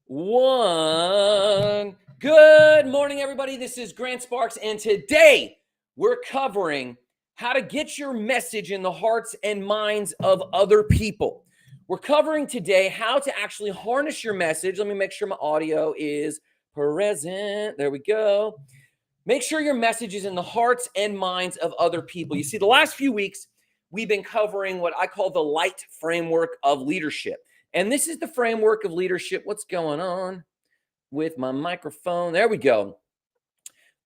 one. Good morning, everybody. This is Grant Sparks, and today we're covering how to get your message in the hearts and minds of other people. We're covering today how to actually harness your message. Let me make sure my audio is present. There we go. Make sure your message is in the hearts and minds of other people. You see, the last few weeks, we've been covering what I call the light framework of leadership. And this is the framework of leadership. What's going on with my microphone? There we go.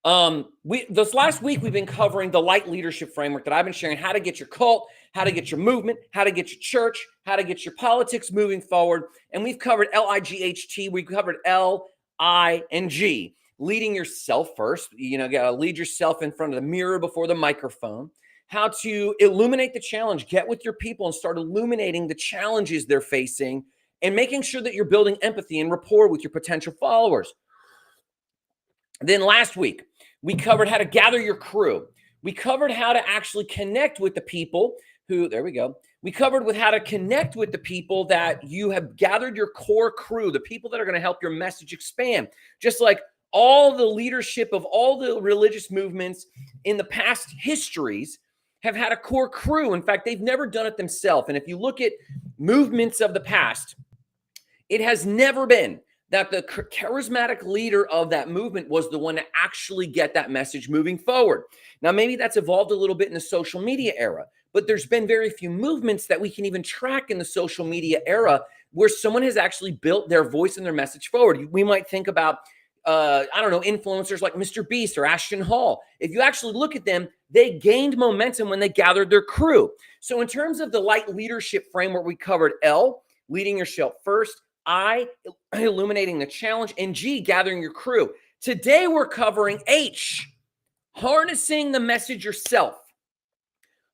This last week, we've been covering the light leadership framework that I've been sharing, how to get your cult, how to get your movement, how to get your church, how to get your politics moving forward. And we've covered LIGHT. We covered LING, leading yourself first. You got to lead yourself in front of the mirror before the microphone. How to illuminate the challenge, get with your people and start illuminating the challenges they're facing and making sure that you're building empathy and rapport with your potential followers. Then last week, we covered how to gather your crew. We covered how to actually connect with the people who, there we go. We covered with how to connect with the people that you have gathered your core crew, the people that are going to help your message expand. Just like all the leadership of all the religious movements in the past histories have had a core crew. In fact, they've never done it themselves. And if you look at movements of the past, it has never been that the charismatic leader of that movement was the one to actually get that message moving forward. Now, maybe that's evolved a little bit in the social media era, but there's been very few movements that we can even track in the social media era where someone has actually built their voice and their message forward. We might think about influencers like Mr. Beast or Ashton Hall. If you actually look at them, they gained momentum when they gathered their crew. So in terms of the light leadership framework, we covered L, leading yourself first, I, illuminating the challenge, and G, gathering your crew. Today, we're covering H, harnessing the message yourself.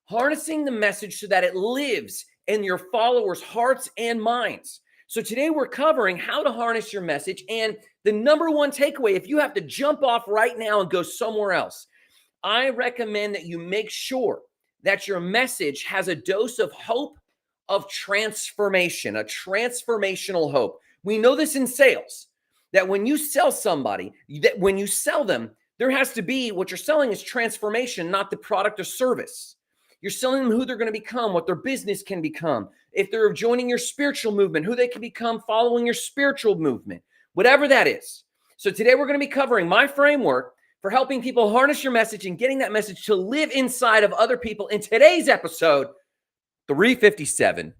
Harnessing the message so that it lives in your followers' hearts and minds. So today we're covering how to harness your message. And the number one takeaway, if you have to jump off right now and go somewhere else, I recommend that you make sure that your message has a dose of hope, of transformation, a transformational hope. We know this in sales, that when you sell somebody, that when you sell them, there has to be, what you're selling is transformation, not the product or service. You're selling them who they're going to become, what their business can become. If they're joining your spiritual movement, who they can become following your spiritual movement, whatever that is. So today we're going to be covering my framework for helping people harness your message and getting that message to live inside of other people. In today's episode, 357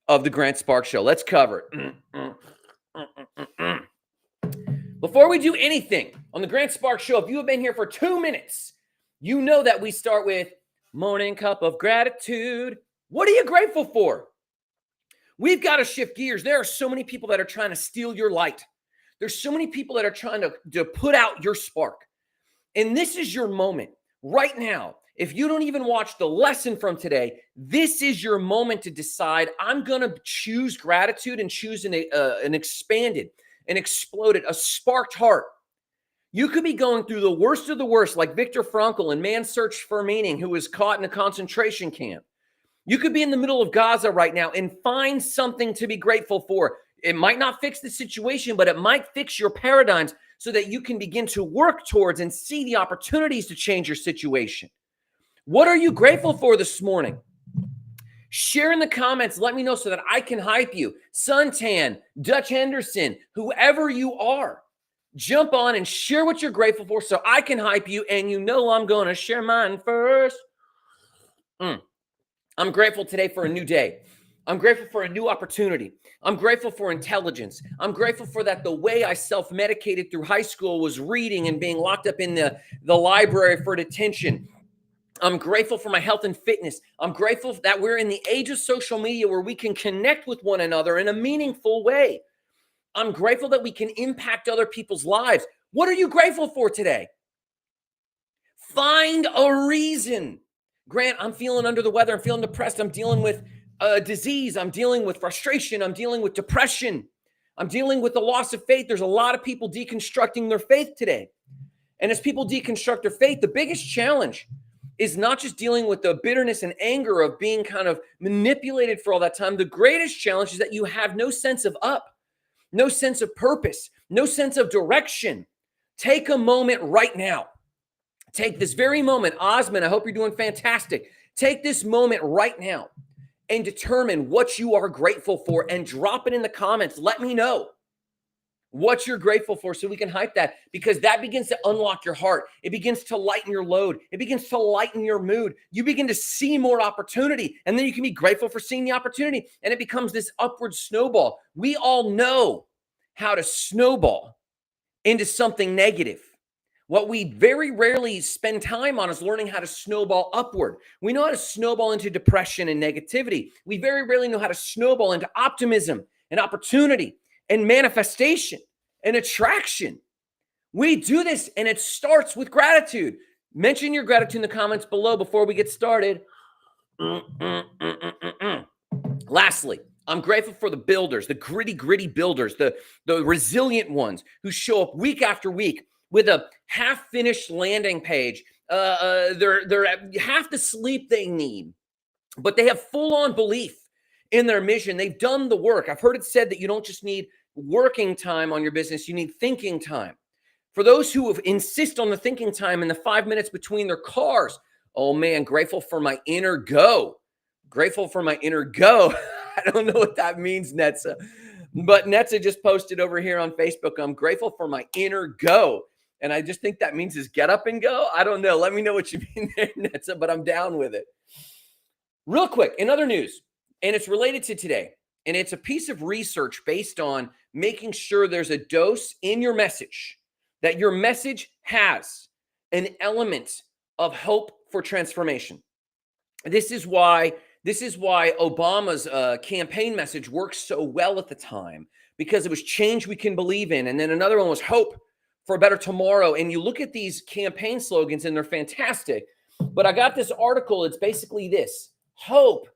of the Grant Sparks Show. Let's cover it. Before we do anything on the Grant Sparks Show, if you have been here for 2 minutes, you know that we start with morning cup of gratitude. What are you grateful for? We've got to shift gears. There are so many people that are trying to steal your light. There's so many people that are trying to put out your spark. And this is your moment right now. If you don't even watch the lesson from today, this is your moment to decide, I'm going to choose gratitude and choose an expanded, an exploded, a sparked heart. You could be going through the worst of the worst, like Viktor Frankl in Man's Search for Meaning, who was caught in a concentration camp. You could be in the middle of Gaza right now and find something to be grateful for. It might not fix the situation, but it might fix your paradigms so that you can begin to work towards and see the opportunities to change your situation. What are you grateful for this morning? Share in the comments. Let me know so that I can hype you. Suntan, Dutch Henderson, whoever you are. Jump on and share what you're grateful for so I can hype you, and you know I'm going to share mine first. I'm grateful today for a new day. I'm grateful for a new opportunity. I'm grateful for intelligence. I'm grateful for that the way I self-medicated through high school was reading and being locked up in the library for detention. I'm grateful for my health and fitness. I'm grateful that we're in the age of social media where we can connect with one another in a meaningful way. I'm grateful that we can impact other people's lives. What are you grateful for today? Find a reason. Grant, I'm feeling under the weather. I'm feeling depressed. I'm dealing with disease. I'm dealing with frustration. I'm dealing with depression. I'm dealing with the loss of faith. There's a lot of people deconstructing their faith today. And as people deconstruct their faith, the biggest challenge is not just dealing with the bitterness and anger of being kind of manipulated for all that time. The greatest challenge is that you have no sense of up. no sense of purpose, no sense of direction. Take a moment right now. Take this very moment. Osman, I hope you're doing fantastic. Take this moment right now and determine what you are grateful for and drop it in the comments. Let me know what you're grateful for so we can hype that, because that begins to unlock your heart. It begins to lighten your load. It begins to lighten your mood. You begin to see more opportunity, and then you can be grateful for seeing the opportunity, and it becomes this upward snowball. We all know how to snowball into something negative. What we very rarely spend time on is learning how to snowball upward. We know how to snowball into depression and negativity. We very rarely know how to snowball into optimism and opportunity and manifestation and attraction. We do this, and it starts with gratitude. Mention your gratitude in the comments below before we get started. Lastly, I'm grateful for the builders, the gritty builders, the resilient ones who show up week after week with a half-finished landing page. They're half the sleep they need, but they have full-on belief in their mission. They've done the work. I've heard it said that you don't just need working time on your business, you need thinking time. For those who insist on the thinking time in the 5 minutes between their cars, oh man, grateful for my inner go. Grateful for my inner go. I don't know what that means, Netza. But Netza just posted over here on Facebook, I'm grateful for my inner go. And I just think that means is get up and go. I don't know. Let me know what you mean there, Netza, but I'm down with it. Real quick, in other news, and it's related to today, and it's a piece of research based on making sure there's a dose in your message, that your message has an element of hope for transformation. This is why Obama's campaign message worked so well at the time, because it was change we can believe in. And then another one was hope for a better tomorrow. And you look at these campaign slogans and they're fantastic. But I got this article. It's basically this: hope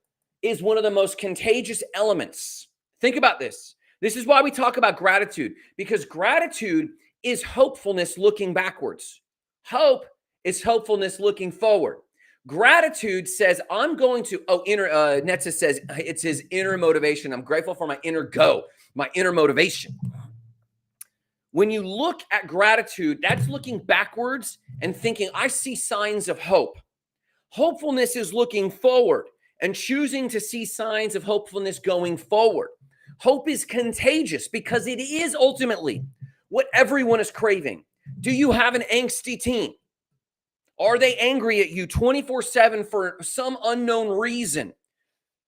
is one of the most contagious elements. Think about this. This is why we talk about gratitude, because gratitude is hopefulness looking backwards. Hope is hopefulness looking forward. Gratitude says, I'm going to, Netza says it's his inner motivation. I'm grateful for my inner go, my inner motivation. When you look at gratitude, that's looking backwards and thinking, I see signs of hope. Hopefulness is looking forward and choosing to see signs of hopefulness going forward. Hope is contagious because it is ultimately what everyone is craving. Do you have an angsty teen? Are they angry at you 24/7 for some unknown reason?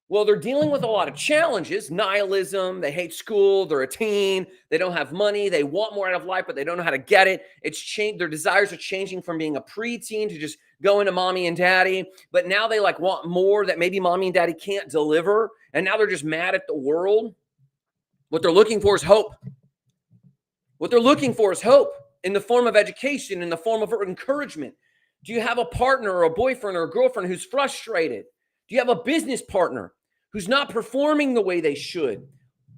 Well, they're dealing with a lot of challenges, nihilism, they hate school, they're a teen, they don't have money, they want more out of life, but they don't know how to get it. It's changed. Their desires are changing from being a preteen to just going to mommy and daddy, but now they want more that maybe mommy and daddy can't deliver, and now they're just mad at the world. What they're looking for is hope. What they're looking for is hope in the form of education, in the form of encouragement. Do you have a partner or a boyfriend or a girlfriend who's frustrated? Do you have a business partner who's not performing the way they should?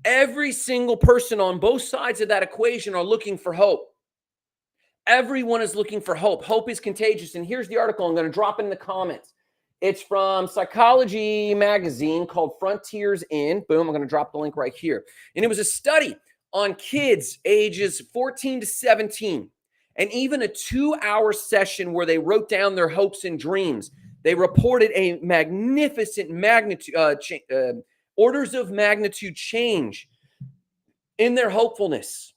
Every single person on both sides of that equation are looking for hope. Everyone is looking for hope. Hope is contagious. And here's the article. I'm going to drop it in the comments. It's from Psychology magazine called Frontiers in. Boom, I'm going to drop the link right here. And it was a study on kids ages 14 to 17. And even a 2-hour session where they wrote down their hopes and dreams. They reported a magnificent orders of magnitude change in their hopefulness.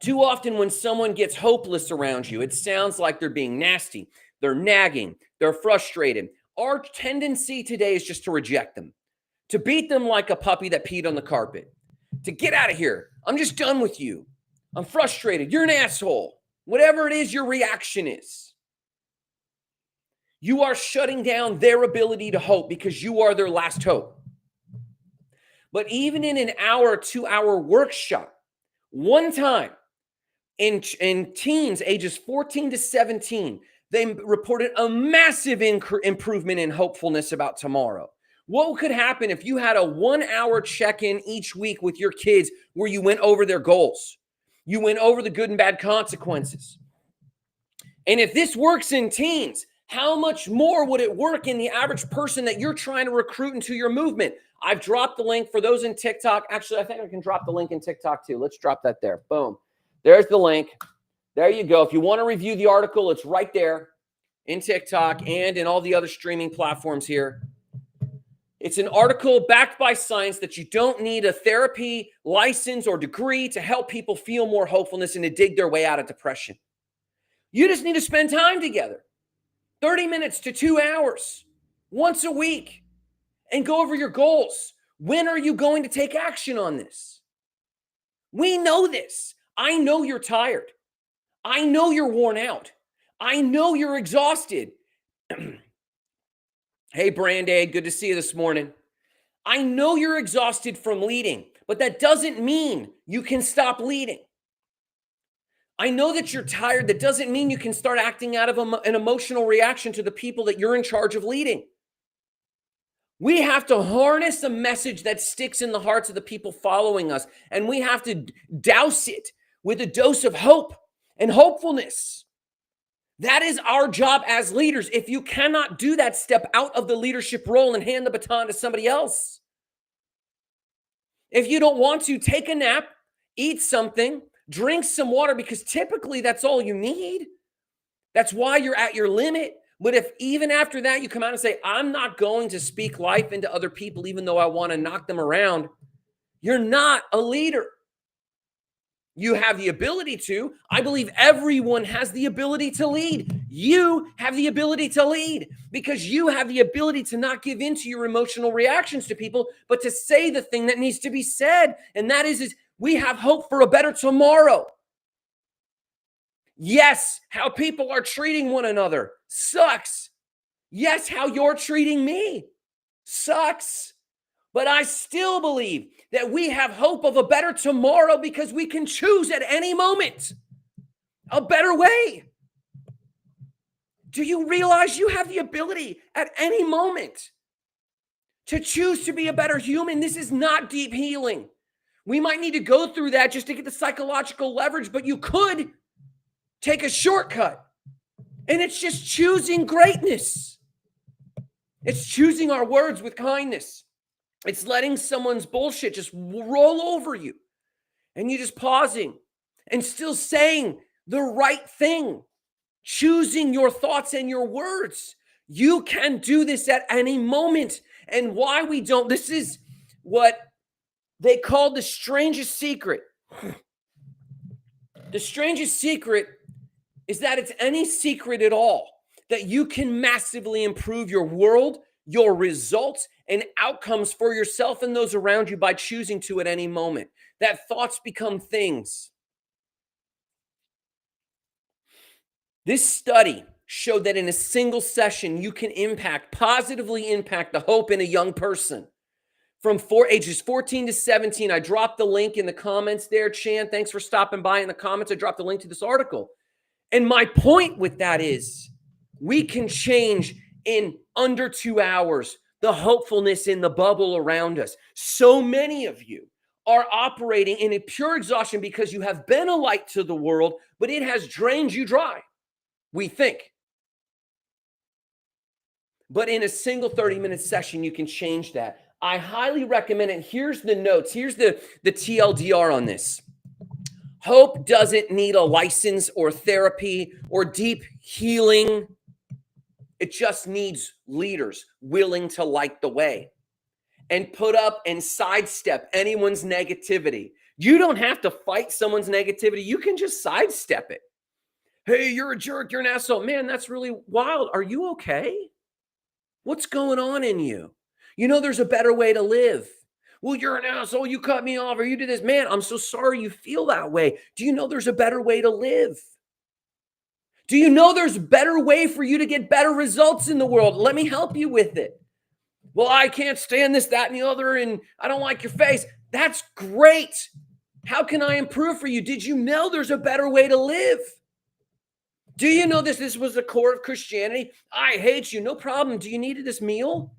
Too often when someone gets hopeless around you, it sounds like they're being nasty, they're nagging, they're frustrated. Our tendency today is just to reject them, to beat them like a puppy that peed on the carpet, to get out of here. I'm just done with you. I'm frustrated. You're an asshole. Whatever it is your reaction is. You are shutting down their ability to hope because you are their last hope. But even in an hour, 2-hour workshop, one time in teens ages 14 to 17, they reported a massive improvement in hopefulness about tomorrow. What could happen if you had a 1-hour check-in each week with your kids where you went over their goals? You went over the good and bad consequences. And if this works in teens, How much more would it work in the average person that you're trying to recruit into your movement? I've dropped the link for those in TikTok. Actually, I think I can drop the link in TikTok too. Let's drop that there. Boom. There's the link. There you go. If you want to review the article, it's right there in TikTok and in all the other streaming platforms here. It's an article backed by science that you don't need a therapy license or degree to help people feel more hopefulness and to dig their way out of depression. You just need to spend time together, 30 minutes to 2 hours, once a week, and go over your goals. When are you going to take action on this? We know this. I know you're tired. I know you're worn out. I know you're exhausted. Hey, Brandy, good to see you this morning. I know you're exhausted from leading, but that doesn't mean you can stop leading. I know that you're tired. That doesn't mean you can start acting out of an emotional reaction to the people that you're in charge of leading. We have to harness a message that sticks in the hearts of the people following us, and we have to douse it with a dose of hope and hopefulness. That is our job as leaders. If you cannot do that, step out of the leadership role and hand the baton to somebody else. If you don't want to, take a nap, eat something, drink some water, because typically that's all you need. That's why you're at your limit. But if even after that you come out and say, I'm not going to speak life into other people, even though I want to knock them around, you're not a leader. You have the ability to. I believe everyone has the ability to lead. You have the ability to lead because you have the ability to not give in to your emotional reactions to people, but to say the thing that needs to be said. And that is we have hope for a better tomorrow. Yes, how people are treating one another sucks. Yes, how you're treating me sucks. But I still believe that we have hope of a better tomorrow because we can choose at any moment a better way. Do you realize you have the ability at any moment to choose to be a better human? This is not deep healing. We might need to go through that just to get the psychological leverage, but you could take a shortcut. And it's just choosing greatness. It's choosing our words with kindness. It's letting someone's bullshit just roll over you and you just pausing and still saying the right thing, choosing your thoughts and your words. You can do this at any moment. And why we don't, this is what they call the strangest secret. The strangest secret is that it's any secret at all that you can massively improve your world, your results, and outcomes for yourself and those around you by choosing to at any moment. That thoughts become things. This study showed that in a single session, you can positively impact the hope in a young person. From ages 14 to 17, I dropped the link in the comments there. Chan, thanks for stopping by in the comments. I dropped the link to this article. And my point with that is we can change in under 2 hours the hopefulness in the bubble around us. So many of you are operating in a pure exhaustion because you have been a light to the world, but it has drained you dry, we think. But in a single 30-minute session, you can change that. I highly recommend it. Here's the notes. Here's the TLDR on this. Hope doesn't need a license or therapy or deep healing. It just needs leaders willing to light the way and put up and sidestep anyone's negativity. You don't have to fight someone's negativity. You can just sidestep it. Hey, you're a jerk. You're an asshole. Man, that's really wild. Are you okay? What's going on in you? You know, there's a better way to live. Well, you're an asshole. You cut me off or you did this. Man, I'm so sorry you feel that way. Do you know there's a better way to live? Do you know there's a better way for you to get better results in the world? Let me help you with it. Well, I can't stand this, that, and the other, and I don't like your face. That's great. How can I improve for you? Did you know there's a better way to live? Do you know this was the core of Christianity? I hate you. No problem. Do you need this meal?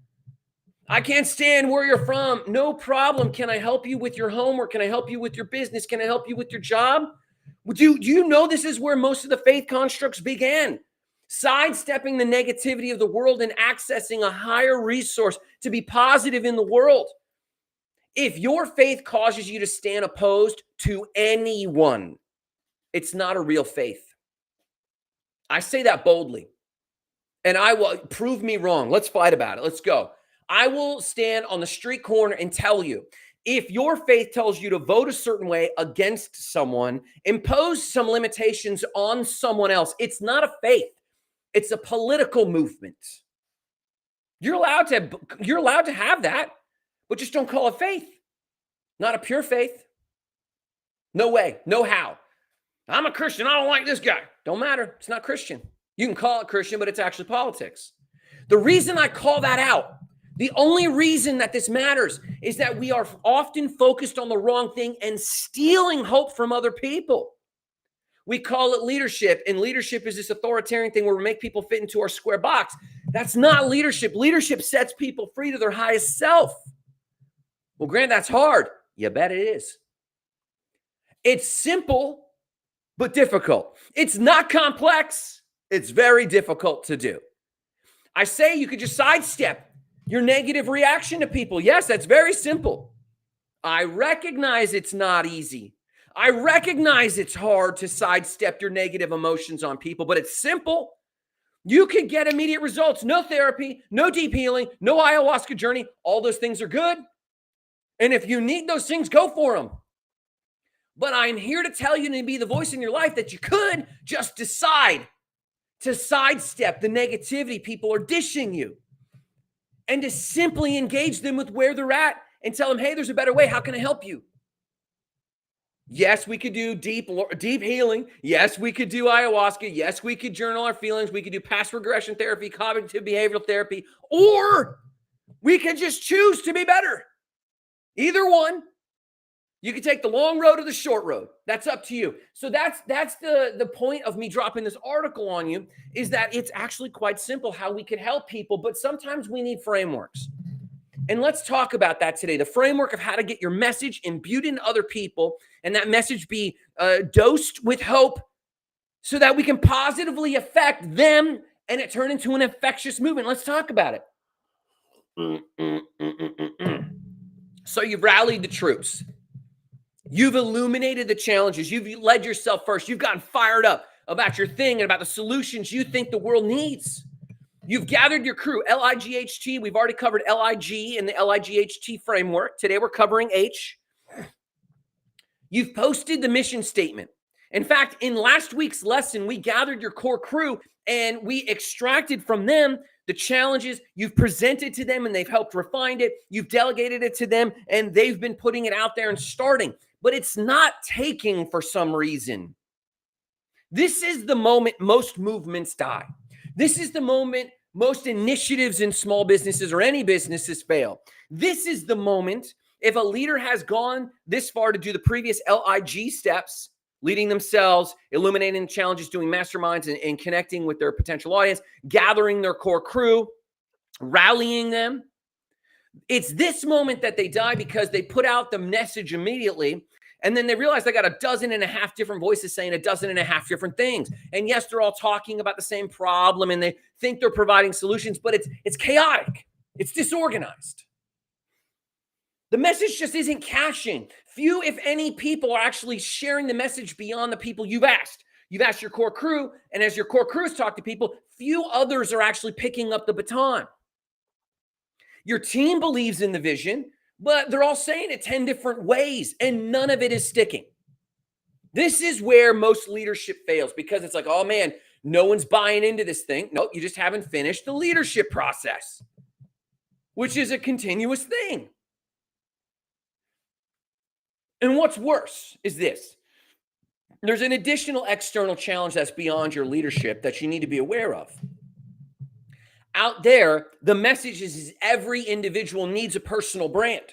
I can't stand where you're from. No problem. Can I help you with your homework? Can I help you with your business? Can I help you with your job? Do you know this is where most of the faith constructs began? sidestepping the negativity of the world and accessing a higher resource to be positive in the world. If your faith causes you to stand opposed to anyone, it's not a real faith. I say that boldly. And I will prove me wrong. Let's fight about it. Let's go. I will stand on the street corner and tell you, if your faith tells you to vote a certain way against someone, impose some limitations on someone else, it's not a faith. It's a political movement. You're allowed to have that, but just don't call it faith. Not a pure faith. No way. No how. I'm a Christian. I don't like this guy. Don't matter. It's not Christian. You can call it Christian, but it's actually politics. The reason I call that out, the only reason that this matters is that we are often focused on the wrong thing and stealing hope from other people. We call it leadership, and leadership is this authoritarian thing where we make people fit into our square box. That's not leadership. Leadership sets people free to their highest self. Well, Grant, that's hard. You bet it is. It's simple, but difficult. It's not complex. It's very difficult to do. I say you could just sidestep your negative reaction to people. Yes, that's very simple. I recognize it's not easy. I recognize it's hard to sidestep your negative emotions on people, but it's simple. You can get immediate results. No therapy, no deep healing, no ayahuasca journey. All those things are good. And if you need those things, go for them. But I'm here to tell you to be the voice in your life that you could just decide to sidestep the negativity people are dishing you and to simply engage them with where they're at and tell them, hey, there's a better way. How can I help you? Yes, we could do deep healing. Yes, we could do ayahuasca. Yes, we could journal our feelings. We could do past regression therapy, cognitive behavioral therapy, or we could just choose to be better. Either one. You can take the long road or the short road. That's up to you. So that's the point of me dropping this article on you, is that it's actually quite simple how we can help people, but sometimes we need frameworks. And let's talk about that today. The framework of how to get your message imbued into other people and that message be dosed with hope so that we can positively affect them and it turn into an infectious movement. Let's talk about it. So you've rallied the troops. You've illuminated the challenges. You've led yourself first. You've gotten fired up about your thing and about the solutions you think the world needs. You've gathered your crew, LIGHT. We've already covered LIG and the LIGHT framework. Today we're covering H. You've posted the mission statement. In fact, in last week's lesson, we gathered your core crew and we extracted from them the challenges. You've presented to them and they've helped refine it. You've delegated it to them and they've been putting it out there and starting. But it's not taking for some reason. This is the moment most movements die. This is the moment most initiatives in small businesses or any businesses fail. This is the moment if a leader has gone this far to do the previous LIG steps, leading themselves, illuminating challenges, doing masterminds and connecting with their potential audience, gathering their core crew, rallying them. It's this moment that they die because they put out the message immediately and then they realize they got 12.5 different voices saying 12.5 different things. And yes, they're all talking about the same problem and they think they're providing solutions, but it's chaotic. It's disorganized. The message just isn't caching. Few, if any, people are actually sharing the message beyond the people you've asked. You've asked your core crew, and as your core crews talk to people, few others are actually picking up the baton. Your team believes in the vision, but they're all saying it 10 different ways, and none of it is sticking. This is where most leadership fails because it's like, oh man, no one's buying into this thing. Nope, you just haven't finished the leadership process, which is a continuous thing. And what's worse is this. There's an additional external challenge that's beyond your leadership that you need to be aware of. Out there, the message is every individual needs a personal brand.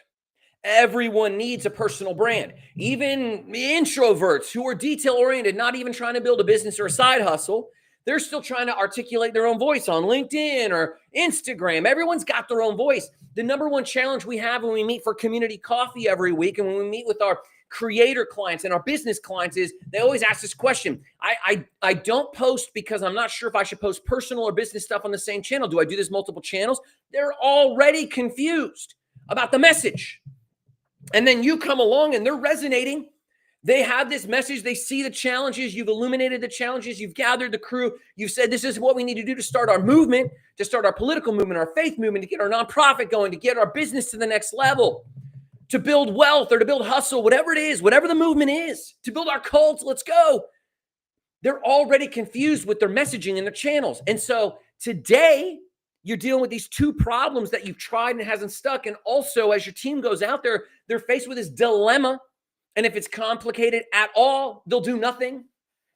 Everyone needs a personal brand. Even introverts who are detail-oriented, not even trying to build a business or a side hustle, they're still trying to articulate their own voice on LinkedIn or Instagram. Everyone's got their own voice. The number one challenge we have when we meet for community coffee every week and when we meet with our creator clients and our business clients is they always ask this question. I don't post because I'm not sure if I should post personal or business stuff on the same channel. Do I do this multiple channels? They're already confused about the message. And then you come along and they're resonating. They have this message. They see the challenges. You've illuminated the challenges. You've gathered the crew. You've said, this is what we need to do to start our movement, to start our political movement, our faith movement, to get our nonprofit going, to get our business to the next level, to build wealth or to build hustle, whatever it is, whatever the movement is, to build our cults. Let's go. They're already confused with their messaging and their channels. And so today, you're dealing with these two problems that you've tried and it hasn't stuck. And also, as your team goes out there, they're faced with this dilemma. And if it's complicated at all, they'll do nothing.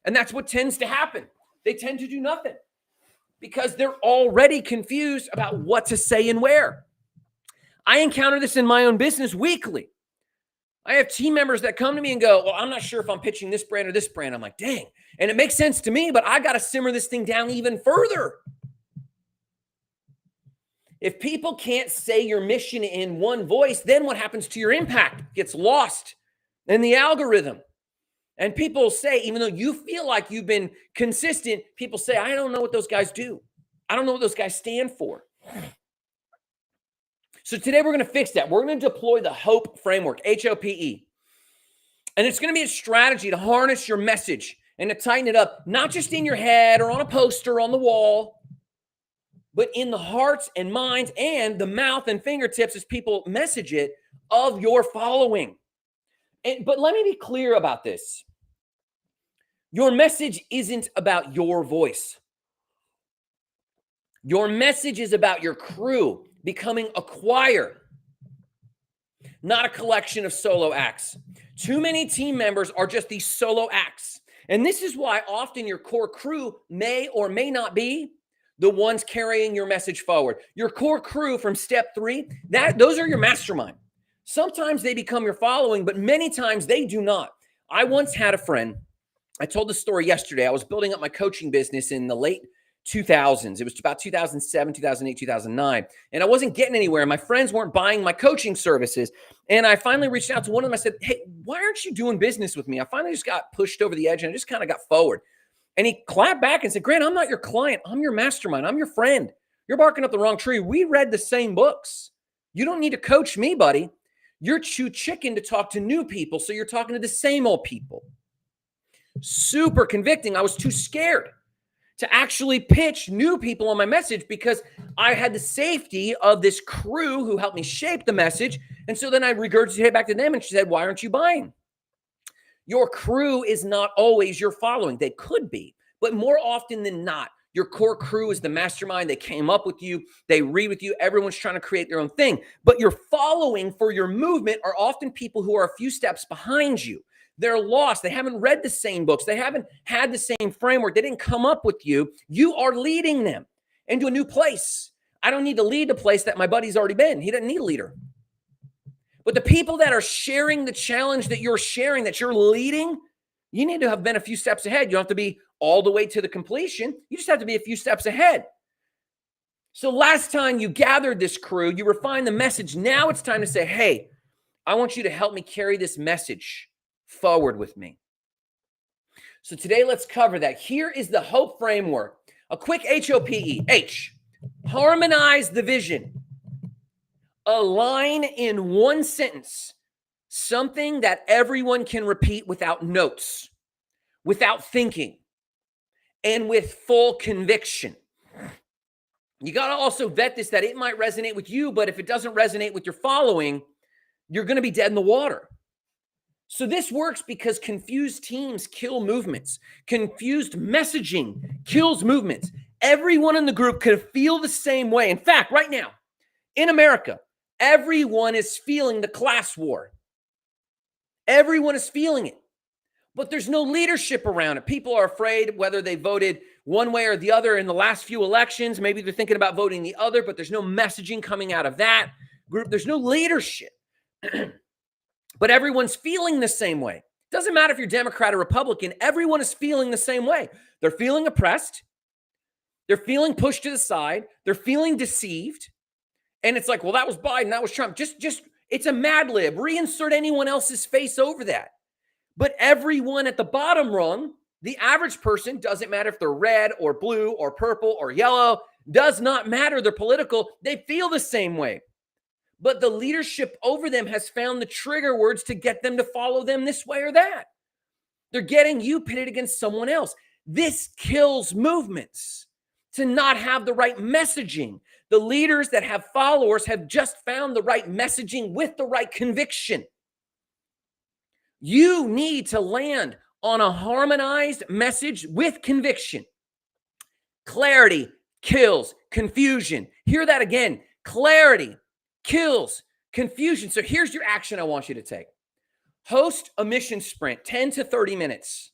And that's what tends to happen. They tend to do nothing because they're already confused about what to say and where. I encounter this in my own business weekly. I have team members that come to me and go, well, I'm not sure if I'm pitching this brand or this brand. I'm like, dang. And it makes sense to me, but I got to simmer this thing down even further. If people can't say your mission in one voice, then what happens to your impact? It gets lost in the algorithm. And people say, even though you feel like you've been consistent, people say, I don't know what those guys do. I don't know what those guys stand for. So today we're going to fix that. We're going to deploy the HOPE framework, HOPE. And it's going to be a strategy to harness your message and to tighten it up, not just in your head or on a poster on the wall, but in the hearts and minds and the mouth and fingertips as people message it of your following. But let me be clear about this. Your message isn't about your voice. Your message is about your crew becoming a choir, not a collection of solo acts. Too many team members are just these solo acts. And this is why often your core crew may or may not be the ones carrying your message forward. Your core crew from step 3, those are your mastermind. Sometimes they become your following, but many times they do not. I once had a friend. I told the story yesterday. I was building up my coaching business in the late 2000s. It was about 2007, 2008, 2009. And I wasn't getting anywhere. My friends weren't buying my coaching services. And I finally reached out to one of them. I said, hey, why aren't you doing business with me? I finally just got pushed over the edge and I just kind of got forward. And he clapped back and said, Grant, I'm not your client. I'm your mastermind. I'm your friend. You're barking up the wrong tree. We read the same books. You don't need to coach me, buddy. You're too chicken to talk to new people, so you're talking to the same old people. Super convicting. I was too scared to actually pitch new people on my message because I had the safety of this crew who helped me shape the message. And so then I regurgitated back to them and she said, why aren't you buying? Your crew is not always your following. They could be, but more often than not, your core crew is the mastermind. They came up with you. They read with you. Everyone's trying to create their own thing. But your following for your movement are often people who are a few steps behind you. They're lost. They haven't read the same books. They haven't had the same framework. They didn't come up with you. You are leading them into a new place. I don't need to lead the place that my buddy's already been. He doesn't need a leader. But the people that are sharing the challenge that you're sharing, that you're leading, you need to have been a few steps ahead. You don't have to be all the way to the completion. You just have to be a few steps ahead. So last time you gathered this crew, you refined the message. Now it's time to say, hey, I want you to help me carry this message forward with me. So today, let's cover that. Here is the HOPE framework. A quick HOPE. H, harmonize the vision. Align in one sentence something that everyone can repeat without notes, without thinking, and with full conviction. You got to also vet this, that it might resonate with you, but if it doesn't resonate with your following, you're going to be dead in the water. So this works because confused teams kill movements. Confused messaging kills movements. Everyone in the group can feel the same way. In fact, right now, in America, everyone is feeling the class war. Everyone is feeling it. But there's no leadership around it. People are afraid whether they voted one way or the other in the last few elections. Maybe they're thinking about voting the other, but there's no messaging coming out of that group. There's no leadership. But everyone's feeling the same way. Doesn't matter if you're Democrat or Republican. Everyone is feeling the same way. They're feeling oppressed. They're feeling pushed to the side. They're feeling deceived. And it's like, well, that was Biden. That was Trump. Just It's a Mad Lib. Reinsert anyone else's face over that. But everyone at the bottom rung, the average person, doesn't matter if they're red or blue or purple or yellow, does not matter. They're political. They feel the same way. But the leadership over them has found the trigger words to get them to follow them this way or that. They're getting you pitted against someone else. This kills movements, to not have the right messaging. The leaders that have followers have just found the right messaging with the right conviction. You need to land on a harmonized message with conviction. Clarity kills confusion. Hear that again. Clarity kills confusion. So here's your action I want you to take. Host a mission sprint, 10 to 30 minutes.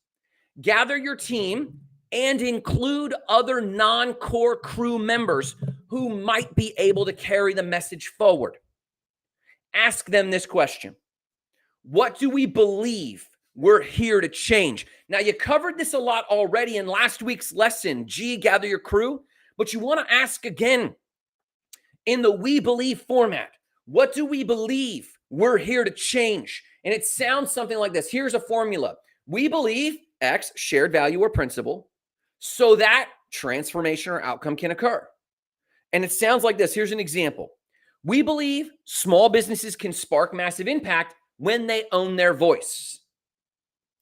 Gather your team and include other non-core crew members who might be able to carry the message forward. Ask them this question. What do we believe we're here to change? Now, you covered this a lot already in last week's lesson, gather your crew, but you want to ask again in the we believe format. What do we believe we're here to change? And it sounds something like this. Here's a formula. We believe X, shared value or principle, so that transformation or outcome can occur. And it sounds like this. Here's an example. We believe small businesses can spark massive impact when they own their voice.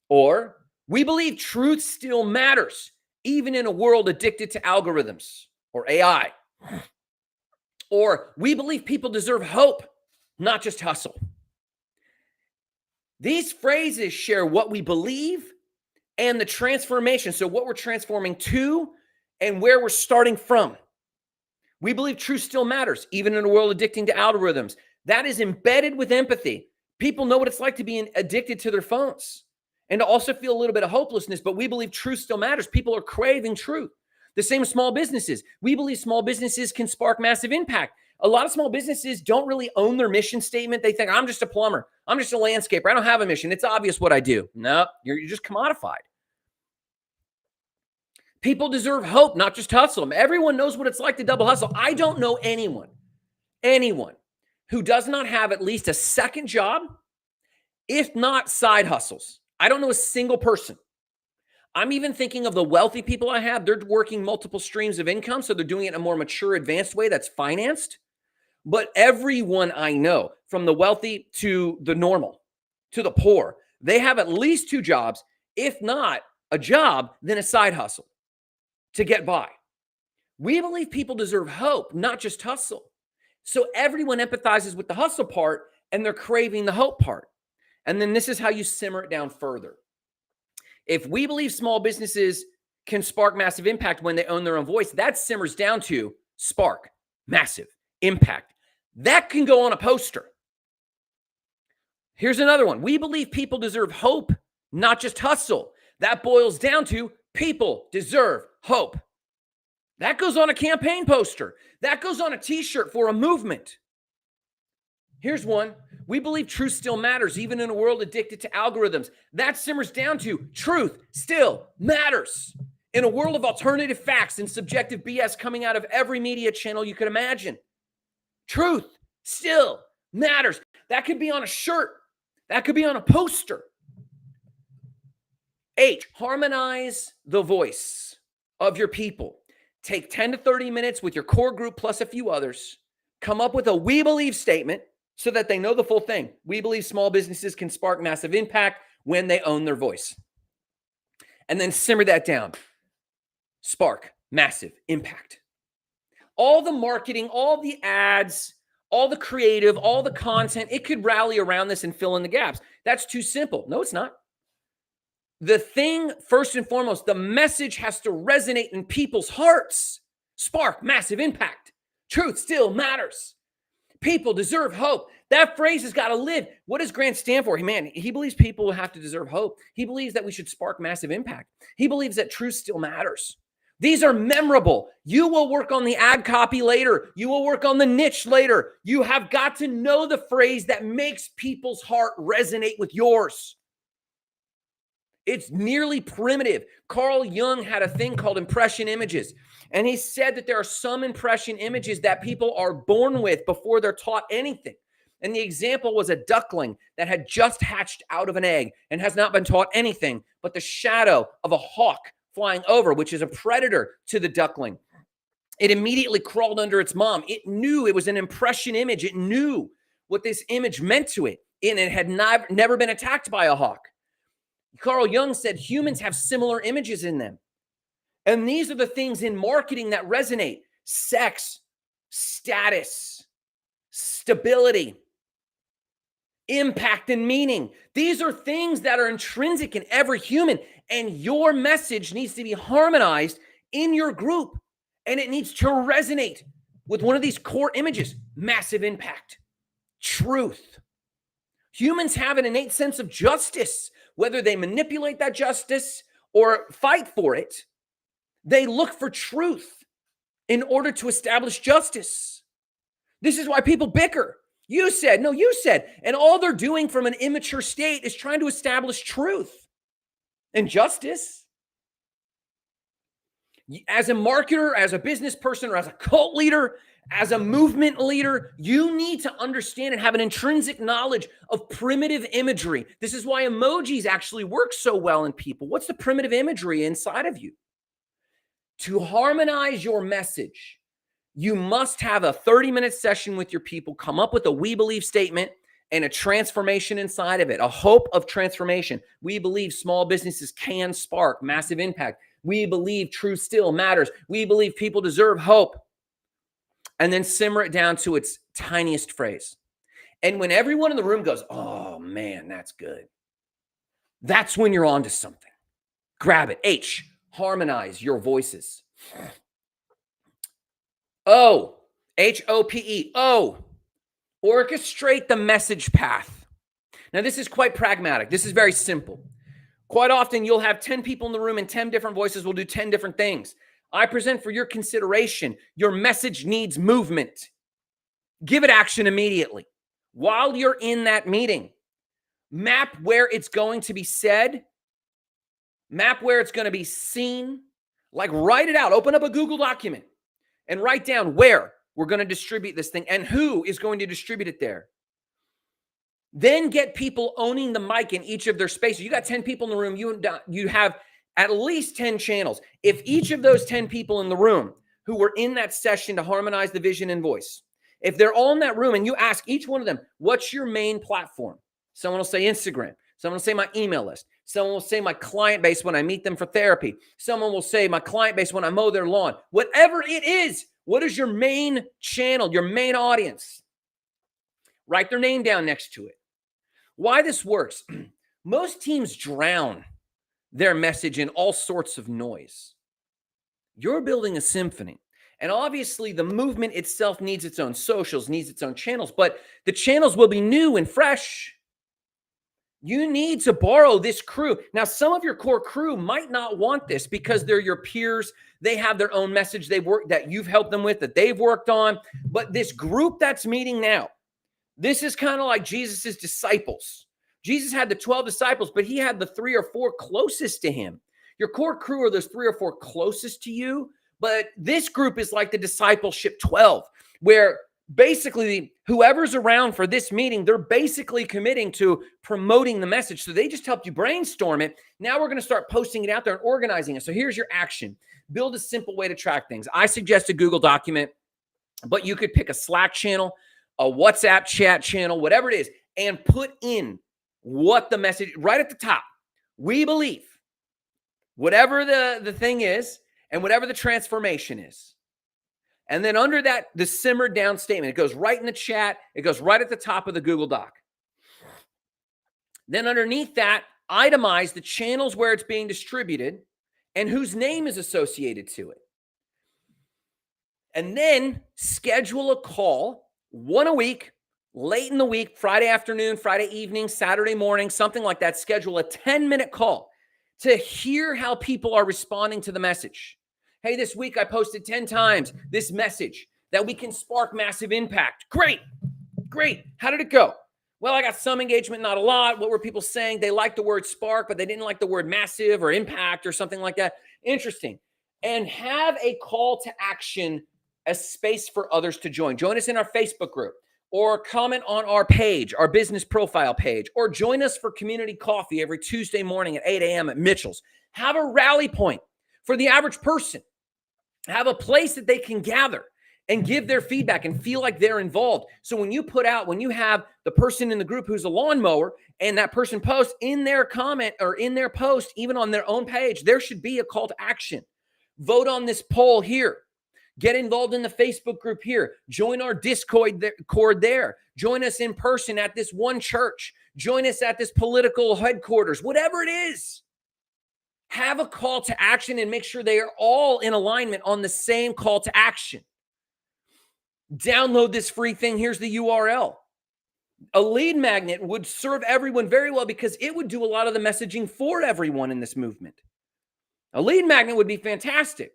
Or we believe truth still matters, even in a world addicted to algorithms or AI. Or we believe people deserve hope, not just hustle. These phrases share what we believe and the transformation. So what we're transforming to and where we're starting from. We believe truth still matters, even in a world addicting to algorithms. That is embedded with empathy. People know what it's like to be addicted to their phones and to also feel a little bit of hopelessness, but we believe truth still matters. People are craving truth. The same with small businesses. We believe small businesses can spark massive impact. A lot of small businesses don't really own their mission statement. They think, I'm just a plumber. I'm just a landscaper. I don't have a mission. It's obvious what I do. No, you're just commodified. People deserve hope, not just hustle. Everyone knows what it's like to double hustle. I don't know anyone who does not have at least a second job, if not side hustles. I don't know a single person. I'm even thinking of the wealthy people I have. They're working multiple streams of income, so they're doing it in a more mature, advanced way that's financed. But everyone I know, from the wealthy to the normal, to the poor, they have at least two jobs, if not a job, then a side hustle to get by. We believe people deserve hope, not just hustle. So everyone empathizes with the hustle part and they're craving the hope part. And then this is how you simmer it down further. If we believe small businesses can spark massive impact when they own their own voice, that simmers down to spark massive impact. That can go on a poster. Here's another one. We believe people deserve hope, not just hustle. That boils down to people deserve hope. That goes on a campaign poster. That goes on a t-shirt for a movement. Here's one. We believe truth still matters, even in a world addicted to algorithms. That simmers down to truth still matters. In a world of alternative facts and subjective BS coming out of every media channel you could imagine. Truth still matters. That could be on a shirt. That could be on a poster. H, harmonize the voice of your people. Take 10 to 30 minutes with your core group plus a few others. Come up with a we believe statement so that they know the full thing. We believe small businesses can spark massive impact when they own their voice. And then simmer that down. Spark massive impact. All the marketing, all the ads, all the creative, all the content, it could rally around this and fill in the gaps. That's too simple. No, it's not. The thing, first and foremost, the message has to resonate in people's hearts. Spark massive impact. Truth still matters. People deserve hope. That phrase has got to live. What does Grant stand for? Man, he believes people have to deserve hope. He believes that we should spark massive impact. He believes that truth still matters. These are memorable. You will work on the ad copy later. You will work on the niche later. You have got to know the phrase that makes people's heart resonate with yours. It's nearly primitive. Carl Jung had a thing called impression images. And he said that there are some impression images that people are born with before they're taught anything. And the example was a duckling that had just hatched out of an egg and has not been taught anything but the shadow of a hawk flying over, which is a predator to the duckling. It immediately crawled under its mom. It knew it was an impression image. It knew what this image meant to it. And it had never been attacked by a hawk. Carl Jung said humans have similar images in them. And these are the things in marketing that resonate: sex, status, stability, impact, and meaning. These are things that are intrinsic in every human. And your message needs to be harmonized in your group. And it needs to resonate with one of these core images: massive impact, truth. Humans have an innate sense of justice. Whether they manipulate that justice or fight for it, they look for truth in order to establish justice. This is why people bicker. You said, no, you said. And all they're doing from an immature state is trying to establish truth and justice. As a marketer, as a business person, or as a cult leader, as a movement leader, you need to understand and have an intrinsic knowledge of primitive imagery. This is why emojis actually work so well in people. What's the primitive imagery inside of you? To harmonize your message, you must have a 30-minute session with your people, come up with a we believe statement and a transformation inside of it, a hope of transformation. We believe small businesses can spark massive impact. We believe truth still matters. We believe people deserve hope. And then simmer it down to its tiniest phrase. And when everyone in the room goes, oh man, that's good, that's when you're on to something. Grab it. H, harmonize your voices. O, H-O-P-E, O, orchestrate the message path. Now, this is quite pragmatic. This is very simple. Quite often, you'll have 10 people in the room and 10 different voices will do 10 different things. I present for your consideration, your message needs movement. Give it action immediately. While you're in that meeting, map where it's going to be said, map where it's going to be seen, like write it out. Open up a Google document and write down where we're going to distribute this thing and who is going to distribute it there. Then get people owning the mic in each of their spaces. You got 10 people in the room. You have at least 10 channels. If each of those 10 people in the room who were in that session to harmonize the vision and voice, if they're all in that room and you ask each one of them, what's your main platform? Someone will say Instagram. Someone will say my email list. Someone will say my client base when I meet them for therapy. Someone will say my client base when I mow their lawn. Whatever it is, what is your main channel, your main audience? Write their name down next to it. Why this works? Most teams drown their message in all sorts of noise. You're building a symphony. And obviously the movement itself needs its own socials, needs its own channels, but the channels will be new and fresh. You need to borrow this crew. Now, some of your core crew might not want this because they're your peers. They have their own message that you've helped them with, that they've worked on. But this group that's meeting now, this is kind of like Jesus's disciples. Jesus had the 12 disciples, but he had the 3 or 4 closest to him. Your core crew are those 3 or 4 closest to you, but this group is like the discipleship 12, where basically whoever's around for this meeting, they're basically committing to promoting the message. So they just helped you brainstorm it. Now we're going to start posting it out there and organizing it. So here's your action. Build a simple way to track things. I suggest a Google document, but you could pick a Slack channel, a WhatsApp chat channel, whatever it is, and put in what the message right at the top. We believe whatever the thing is and whatever the transformation is. And then under that, the simmered down statement, it goes right in the chat. It goes right at the top of the Google Doc. Then underneath that, itemize the channels where it's being distributed and whose name is associated to it. And then schedule a call, one a week, late in the week, Friday afternoon, Friday evening, Saturday morning, something like that. Schedule a 10-minute call to hear how people are responding to the message. Hey, this week I posted 10 times this message that we can spark massive impact. Great. How did it go? Well, I got some engagement, not a lot. What were people saying? They liked the word spark, but they didn't like the word massive or impact or something like that. Interesting. And have a call to action, a space for others to join. Join us in our Facebook group or comment on our page, our business profile page, or join us for community coffee every Tuesday morning at 8 a.m. at Mitchell's. Have a rally point for the average person. Have a place that they can gather and give their feedback and feel like they're involved. So when you have the person in the group who's a lawnmower and that person posts in their comment or in their post, even on their own page, there should be a call to action. Vote on this poll here. Get involved in the Facebook group here. Join our Discord there. Join us in person at this one church. Join us at this political headquarters, whatever it is. Have a call to action and make sure they are all in alignment on the same call to action. Download this free thing. Here's the URL. A lead magnet would serve everyone very well because it would do a lot of the messaging for everyone in this movement. A lead magnet would be fantastic.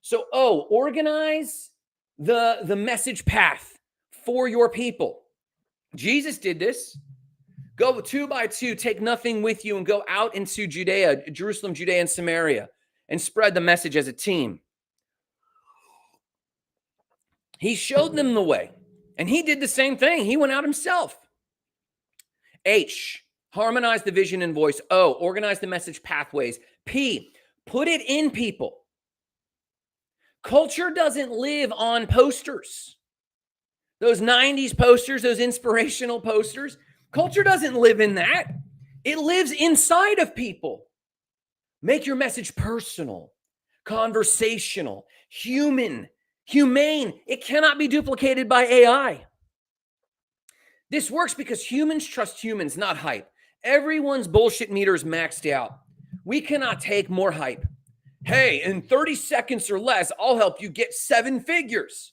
So, organize the message path for your people. Jesus did this. Go 2 by 2, take nothing with you, and go out into Judea, Jerusalem, Judea, and Samaria, and spread the message as a team. He showed them the way, and he did the same thing. He went out himself. H, harmonize the vision and voice. O, organize the message pathways. P, put it in people. Culture doesn't live on posters. Those 90s posters, those inspirational posters, culture doesn't live in that. It lives inside of people. Make your message personal, conversational, humane. It cannot be duplicated by AI. This works because humans trust humans, not hype. Everyone's bullshit meter is maxed out. We cannot take more hype. Hey, in 30 seconds or less, I'll help you get 7 figures.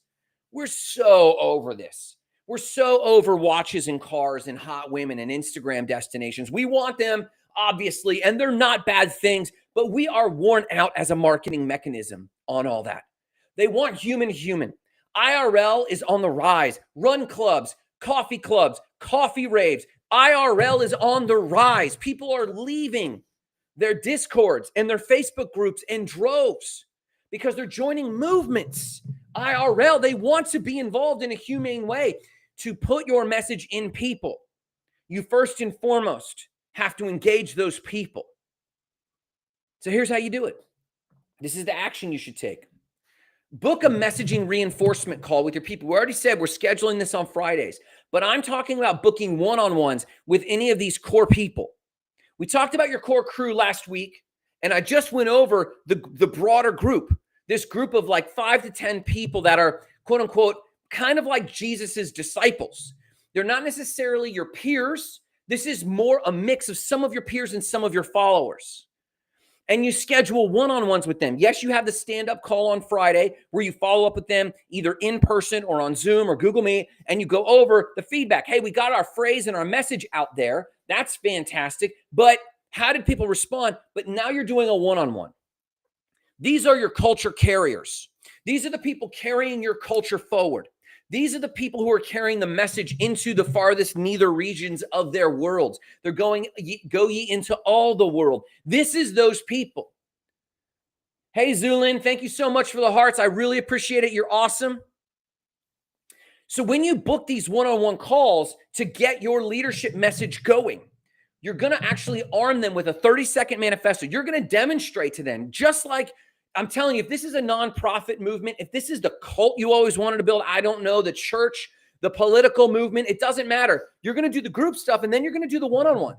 We're so over this. We're so over watches and cars and hot women and Instagram destinations. We want them, obviously, and they're not bad things, but we are worn out as a marketing mechanism on all that. They want human. IRL is on the rise. Run clubs, coffee raves. IRL is on the rise. People are leaving their Discords and their Facebook groups in droves because they're joining movements. IRL, they want to be involved in a humane way. To put your message in people, you first and foremost have to engage those people. So here's how you do it. This is the action you should take. Book a messaging reinforcement call with your people. We already said we're scheduling this on Fridays, but I'm talking about booking one-on-ones with any of these core people. We talked about your core crew last week, and I just went over the broader group, this group of like 5 to 10 people that are, quote unquote, kind of like Jesus's disciples. They're not necessarily your peers. This is more a mix of some of your peers and some of your followers. And you schedule one-on-ones with them. Yes, you have the stand-up call on Friday where you follow up with them either in person or on Zoom or Google Meet, and you go over the feedback. Hey, we got our phrase and our message out there. That's fantastic. But how did people respond? But now you're doing a one-on-one. These are your culture carriers. These are the people carrying your culture forward. These are the people who are carrying the message into the farthest neither regions of their worlds. They're going, go ye into all the world. This is those people. Hey, Zulin, thank you so much for the hearts. I really appreciate it. You're awesome. So when you book these one-on-one calls to get your leadership message going, you're going to actually arm them with a 30-second manifesto. You're going to demonstrate to them, just like I'm telling you, if this is a nonprofit movement, if this is the cult you always wanted to build, I don't know, the church, the political movement, it doesn't matter. You're going to do the group stuff, and then you're going to do the one-on-one.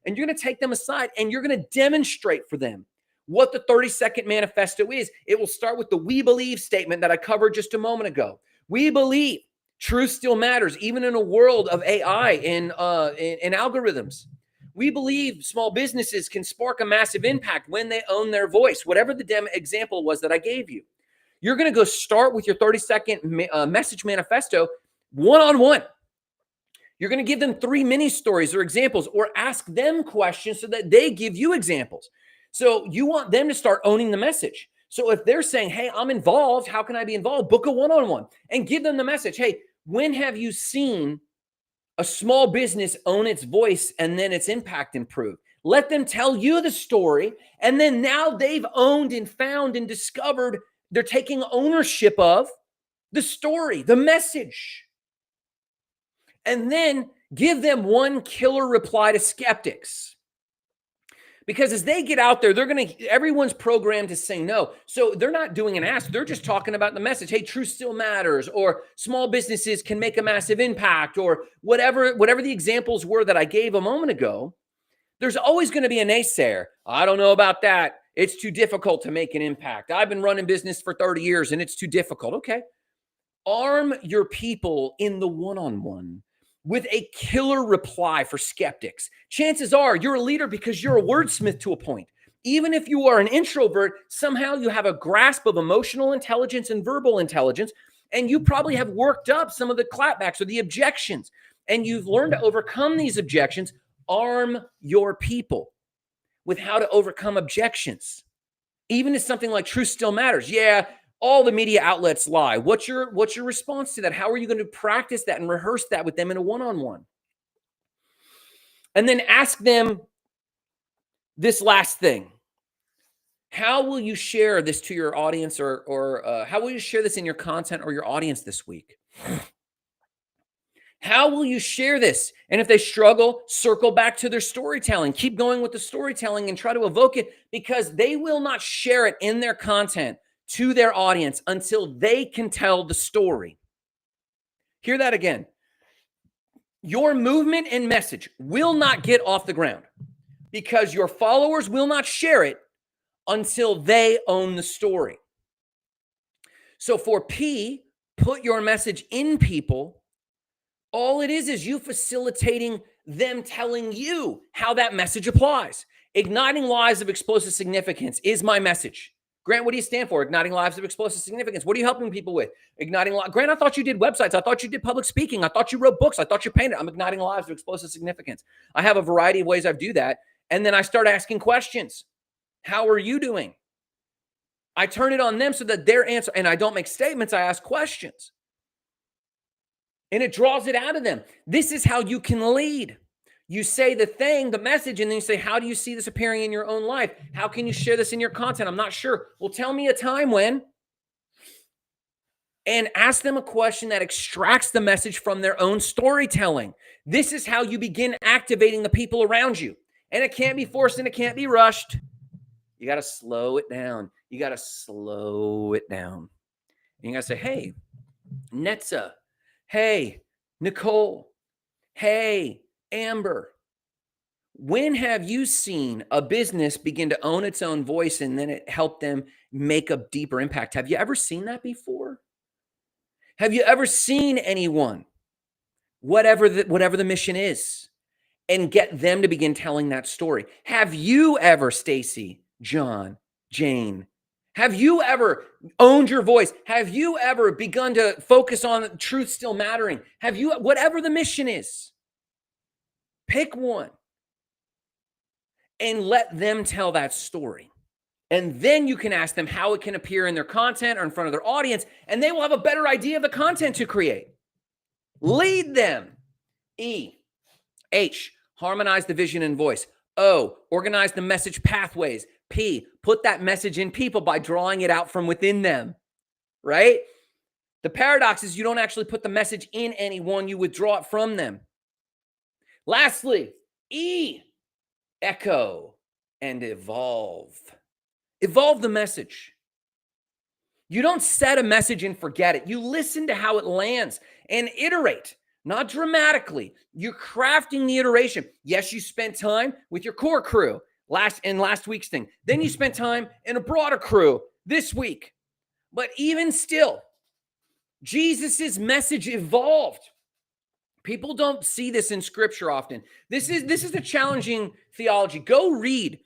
And you're going to take them aside, and you're going to demonstrate for them what the 30-second manifesto is. It will start with the we believe statement that I covered just a moment ago. We believe truth still matters, even in a world of AI and algorithms. We believe small businesses can spark a massive impact when they own their voice, whatever the example was that I gave you. You're going to go start with your 30-second message manifesto one-on-one. You're going to give them 3 mini stories or examples, or ask them questions so that they give you examples. So you want them to start owning the message. So if they're saying, hey, I'm involved, how can I be involved? Book a one-on-one and give them the message. Hey, when have you seen a small business own its voice and then its impact improve? Let them tell you the story. And then now they've owned and found and discovered, they're taking ownership of the story, the message. And then give them one killer reply to skeptics. Because as they get out there, everyone's programmed to say no. So they're not doing an ask. They're just talking about the message. Hey, truth still matters, or small businesses can make a massive impact, or whatever the examples were that I gave a moment ago. There's always going to be a naysayer. I don't know about that. It's too difficult to make an impact. I've been running business for 30 years and it's too difficult. Okay. Arm your people in the one-on-one with a killer reply for skeptics. Chances are you're a leader because you're a wordsmith to a point. Even if you are an introvert, somehow you have a grasp of emotional intelligence and verbal intelligence, and you probably have worked up some of the clapbacks or the objections, and you've learned to overcome these objections. Arm your people with how to overcome objections. Even if something like truth still matters. Yeah, all the media outlets lie. What's your response to that? How are you going to practice that and rehearse that with them in a one-on-one? And then ask them this last thing. How will you share this to your audience, or how will you share this in your content or your audience this week? How will you share this? And if they struggle, circle back to their storytelling. Keep going with the storytelling and try to evoke it, because they will not share it in their content to their audience until they can tell the story. Hear that again. Your movement and message will not get off the ground because your followers will not share it until they own the story. So for P, put your message in people. All it is you facilitating them telling you how that message applies. Igniting lives of explosive significance is my message. Grant, what do you stand for? Igniting lives of explosive significance. What are you helping people with? Grant, I thought you did websites. I thought you did public speaking. I thought you wrote books. I thought you painted. I'm igniting lives of explosive significance. I have a variety of ways I do that. And then I start asking questions. How are you doing? I turn it on them so that their answer, and I don't make statements, I ask questions. And it draws it out of them. This is how you can lead. You say the message, and then you say, how do you see this appearing in your own life? How can you share this in your content? I'm not sure. Well, tell me a time when. And ask them a question that extracts the message from their own storytelling. This is how you begin activating the people around you. And it can't be forced and it can't be rushed. You got to slow it down. You got to slow it down. And you got to say, hey, Netza. Hey, Nicole. Hey, Amber. When have you seen a business begin to own its own voice and then it helped them make a deeper impact? Have you ever seen that before? Have you ever seen anyone, whatever the mission is, and get them to begin telling that story? Have you ever, Stacy, John, Jane, have you ever owned your voice? Have you ever begun to focus on truth still mattering? Have you, whatever the mission is, pick one and let them tell that story. And then you can ask them how it can appear in their content or in front of their audience, and they will have a better idea of the content to create. Lead them. E, H, harmonize the vision and voice. O, organize the message pathways. P, put that message in people by drawing it out from within them, right? The paradox is you don't actually put the message in anyone, you withdraw it from them. Lastly, E, echo and evolve. Evolve the message. You don't set a message and forget it. You listen to how it lands and iterate, not dramatically. You're crafting the iteration. Yes, you spent time with your core crew last week's thing. Then you spent time in a broader crew this week. But even still, Jesus's message evolved. People don't see this in scripture often. This is a challenging theology. Go read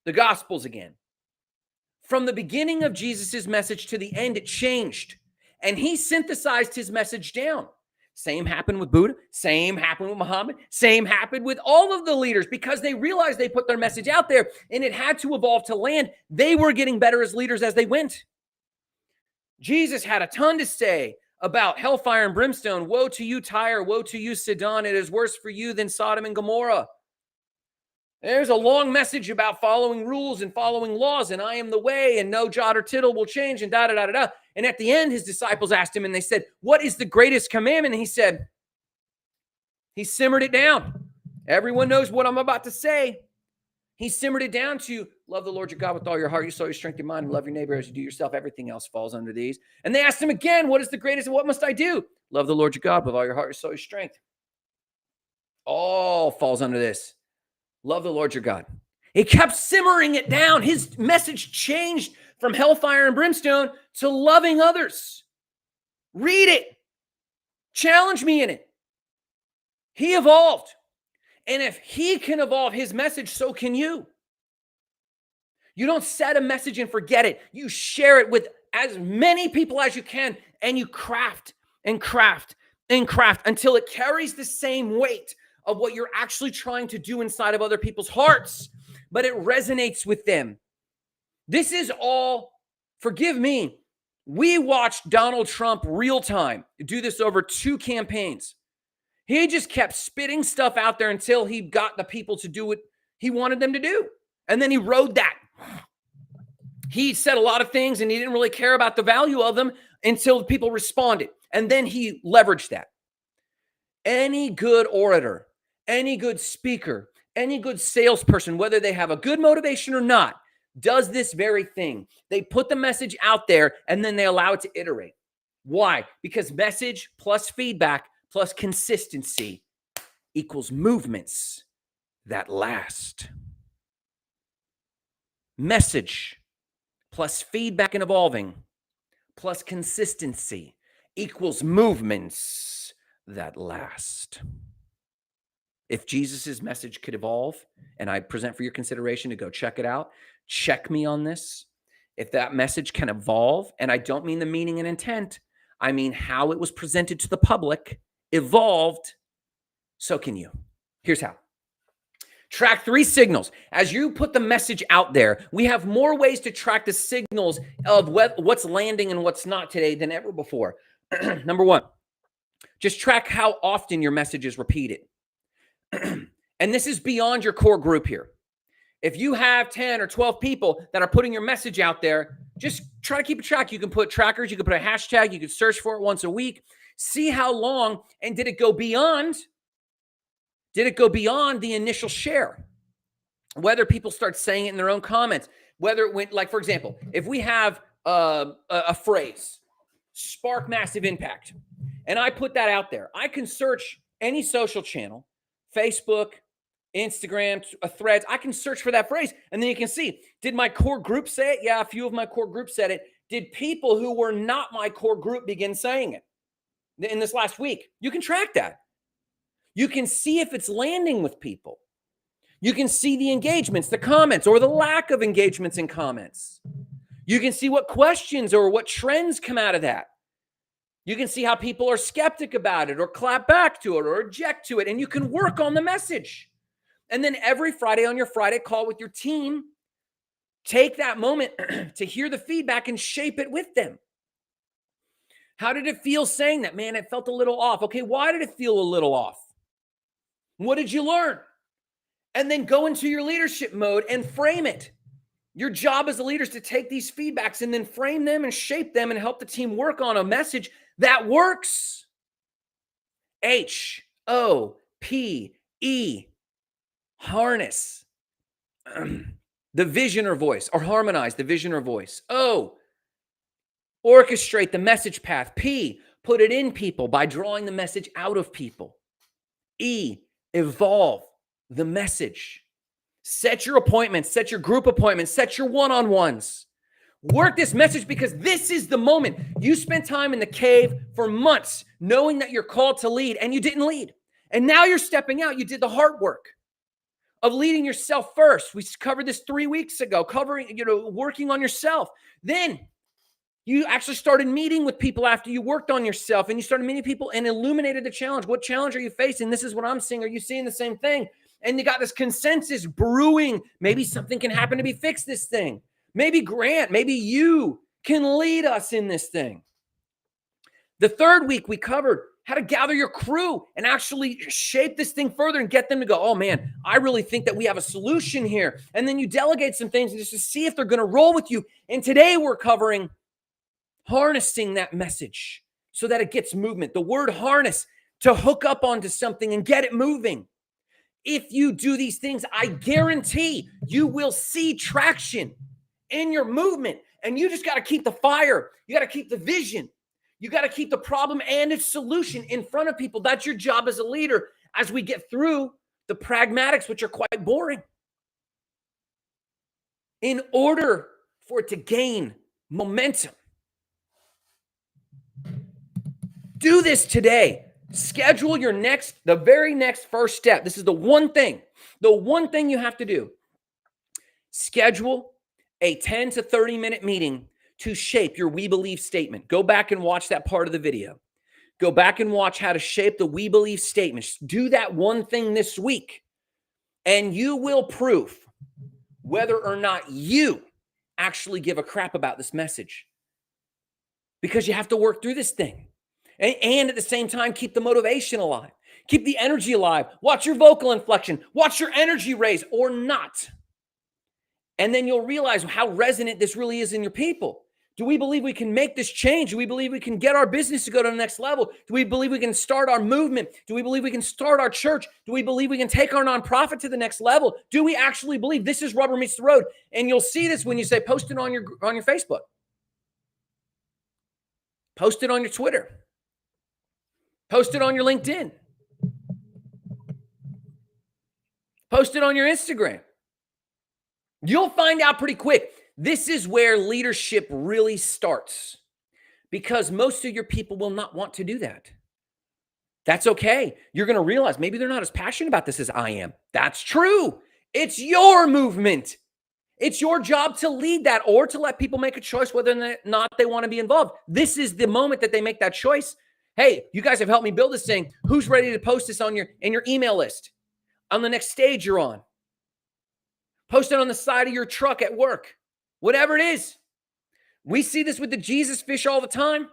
the Gospels again. From the beginning of Jesus's message to the end, it changed. And he synthesized his message down. Same happened with Buddha. Same happened with Muhammad. Same happened with all of the leaders because they realized they put their message out there and it had to evolve to land. They were getting better as leaders as they went. Jesus had a ton to say about hellfire and brimstone. Woe to you, Tyre. Woe to you, Sidon. It is worse for you than Sodom and Gomorrah. There's a long message about following rules and following laws, and I am the way, and no jot or tittle will change, and da-da-da-da-da. And at the end, his disciples asked him, and they said, what is the greatest commandment? And he said, He simmered it down. Everyone knows what I'm about to say. He simmered it down to love the Lord your God with all your heart, your soul, your strength, your mind, and love your neighbor as you do yourself. Everything else falls under these. And they asked him again, what is the greatest and what must I do? Love the Lord your God with all your heart, your soul, your strength. All falls under this. Love the Lord your God. He kept simmering it down. His message changed from hellfire and brimstone to loving others. Read it. Challenge me in it. He evolved. And if he can evolve his message, so can you. You don't set a message and forget it. You share it with as many people as you can, and you craft and craft and craft until it carries the same weight of what you're actually trying to do inside of other people's hearts, but it resonates with them. This is all, forgive me, we watched Donald Trump real time do this over 2 campaigns. He just kept spitting stuff out there until he got the people to do what he wanted them to do. And then he rode that. He said a lot of things and he didn't really care about the value of them until people responded. And then he leveraged that. Any good orator, any good speaker, any good salesperson, whether they have a good motivation or not, does this very thing. They put the message out there and then they allow it to iterate. Why? Because message plus feedback plus consistency equals movements that last. Message plus feedback and evolving plus consistency equals movements that last. If Jesus's message could evolve, and I present for your consideration to go check it out, check me on this. If that message can evolve, and I don't mean the meaning and intent, I mean how it was presented to the public, evolved, so can you. Here's how. Track 3 signals. As you put the message out there, we have more ways to track the signals of what's landing and what's not today than ever before. Number 1, just track how often your message is repeated. And this is beyond your core group here. If you have 10 or 12 people that are putting your message out there, just try to keep a track. You can put trackers, you can put a hashtag, you can search for it once a week. See how long, and did it go beyond? Did it go beyond the initial share? Whether people start saying it in their own comments, whether it went, like, for example, if we have a phrase, spark massive impact, and I put that out there, I can search any social channel, Facebook, Instagram, Threads. I can search for that phrase, and then you can see, did my core group say it? Yeah, a few of my core group said it. Did people who were not my core group begin saying it in this last week? You can track that. You can see if it's landing with people. You can see the engagements, the comments, or the lack of engagements and comments. You can see what questions or what trends come out of that. You can see how people are skeptic about it or clap back to it or object to it, and you can work on the message. And then every Friday on your Friday call with your team, take that moment to hear the feedback and shape it with them. How did it feel saying that? Man, it felt a little off. Okay, why did it feel a little off? What did you learn? And then go into your leadership mode and frame it. Your job as a leader is to take these feedbacks and then frame them and shape them and help the team work on a message that works. HOPE. Harness the vision or voice, or harmonize the vision or voice. O, orchestrate the message path. P, put it in people by drawing the message out of people. E, evolve the message. Set your appointments, set your group appointments, set your one-on-ones. Work this message because this is the moment. You spent time in the cave for months knowing that you're called to lead and you didn't lead. And now you're stepping out. You did the hard work of leading yourself first. We covered this 3 weeks ago, working on yourself. Then you actually started meeting with people after you worked on yourself, and you started meeting people and illuminated the challenge. What challenge are you facing? This is what I'm seeing. Are you seeing the same thing? And you got this consensus brewing. Maybe something can happen to be fixed this thing. Maybe Grant, maybe you can lead us in this thing. The third week we covered how to gather your crew and actually shape this thing further and get them to go, oh man, I really think that we have a solution here. And then you delegate some things just to see if they're going to roll with you. And today we're covering harnessing that message so that it gets movement. The word harness, to hook up onto something and get it moving. If you do these things, I guarantee you will see traction in your movement. And you just got to keep the fire. You got to keep the vision. You got to keep the problem and its solution in front of people. That's your job as a leader as we get through the pragmatics, which are quite boring. In order for it to gain momentum, do this today. Schedule your the very next first step. This is the one thing you have to do. Schedule a 10 to 30 minute meeting to shape your we believe statement. Go back and watch that part of the video. Go back and watch how to shape the we believe statement. Do that one thing this week, and you will prove whether or not you actually give a crap about this message, because you have to work through this thing. And at the same time, keep the motivation alive. Keep the energy alive. Watch your vocal inflection. Watch your energy raise or not. And then you'll realize how resonant this really is in your people. Do we believe we can make this change? Do we believe we can get our business to go to the next level? Do we believe we can start our movement? Do we believe we can start our church? Do we believe we can take our nonprofit to the next level? Do we actually believe this is rubber meets the road? And you'll see this when you say post it on your Facebook. Post it on your Twitter. Post it on your LinkedIn. Post it on your Instagram. You'll find out pretty quick. This is where leadership really starts, because most of your people will not want to do that. That's okay. You're going to realize maybe they're not as passionate about this as I am. That's true. It's your movement. It's your job to lead that, or to let people make a choice whether or not they want to be involved. This is the moment that they make that choice. Hey, you guys have helped me build this thing. Who's ready to post this in your email list? On the next stage you're on. Post it on the side of your truck at work. Whatever it is. We see this with the Jesus fish all the time.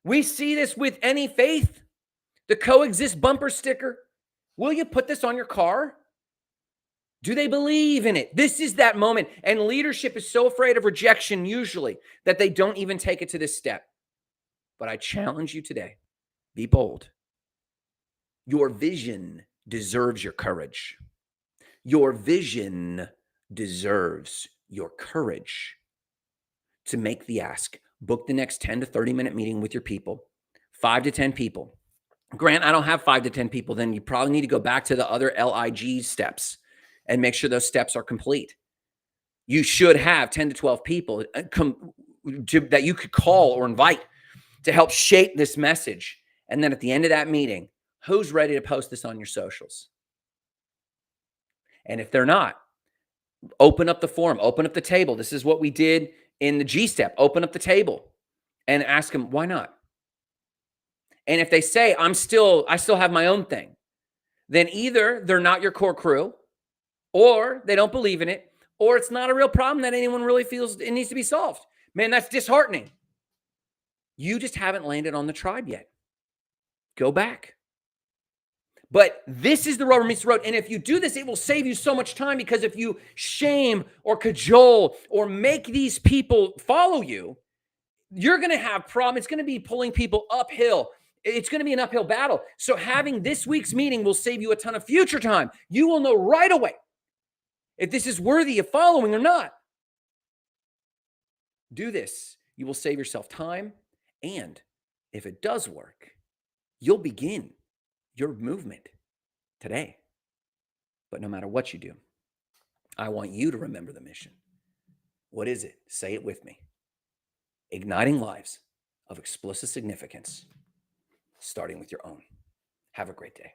We see this with any faith. The coexist bumper sticker. Will you put this on your car? Do they believe in it? This is that moment. And leadership is so afraid of rejection usually that they don't even take it to this step. But I challenge you today. Be bold. Your vision deserves your courage. Your vision deserves your courage to make the ask. Book the next 10 to 30 minute meeting with your people, 5 to 10 people. Grant, I don't have 5 to 10 people. Then you probably need to go back to the other LIG steps and make sure those steps are complete. You should have 10 to 12 people that you could call or invite to help shape this message. And then at the end of that meeting, who's ready to post this on your socials? And if they're not, open up the forum, open up the table. This is what we did in the G step. Open up the table and ask them, why not? And if they say, I still have my own thing, then either they're not your core crew, or they don't believe in it, or it's not a real problem that anyone really feels it needs to be solved. Man, that's disheartening. You just haven't landed on the tribe yet. Go back. But this is the rubber meets the road. And if you do this, it will save you so much time, because if you shame or cajole or make these people follow you, you're going to have problems. It's going to be pulling people uphill. It's going to be an uphill battle. So having this week's meeting will save you a ton of future time. You will know right away if this is worthy of following or not. Do this. You will save yourself time. And if it does work, you'll begin your movement today. But no matter what you do, I want you to remember the mission. What is it? Say it with me. Igniting lives of explicit significance, starting with your own. Have a great day.